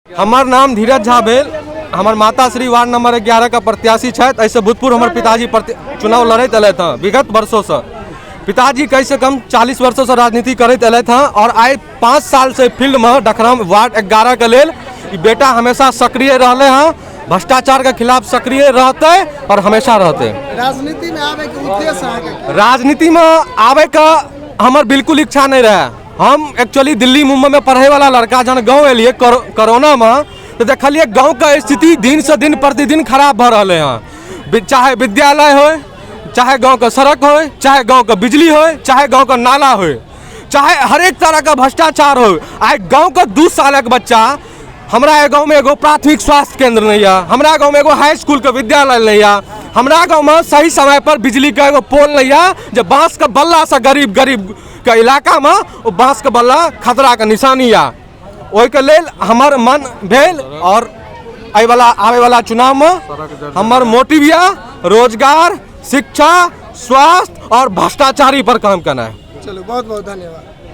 हमार नाम धीरज झा भेल। हमार माता श्री वार्ड नंबर 11 का प्रत्याशी है। ऐसे भूतपूर्व हमारे पिताजी चुनाव लड़ते अल था विगत वर्षों से। पिताजी कम से कम 40 वर्षों से राजनीति करते अल था और आए 5 साल से फील्ड में डखराम वार्ड 11 के लेल बेटा हमेशा सक्रिय रहे हैं। भ्रष्टाचार के खिलाफ सक्रिय रहते और हमेशा रहते। राजनीति में आवे के उद्देश्य राजनीति में आवे का हमार बिल्कुल इच्छा नहीं रहा। हम एक्चुअली दिल्ली मुंबई में पढ़े वाला लड़का जन गाँव एलिए कोरोना में तो देखलिए गाँव का स्थिति दिन से दिन प्रतिदिन खराब भ रहे हैं। चाहे विद्यालय हो, चाहे गाँव का सड़क हो, चाहे गाँव का बिजली हो, चाहे गाँव का नाला हो, चाहे हर एक तरह का भ्रष्टाचार हो। आए गाँव का 2 साल का बच्चा हमारा गाँव में एगो प्राथमिक स्वास्थ्य केंद्र नहीं है, हमारा गाँव में एगो हाई स्कूल का विद्यालय नहीं है, हमारा गाँव में सही समय पर बिजली का एगो पोल नहीं है। जो बांस का बल्ला से गरीब के इलाका में वो बांस का बल्ला खतरा का निशानी है। ओहि के लेल हमार मन भेल और आवे वाला चुनाव में हमार मोटिव या रोजगार, शिक्षा, स्वास्थ्य और भ्रष्टाचारी पर काम करना है। चलो बहुत बहुत धन्यवाद।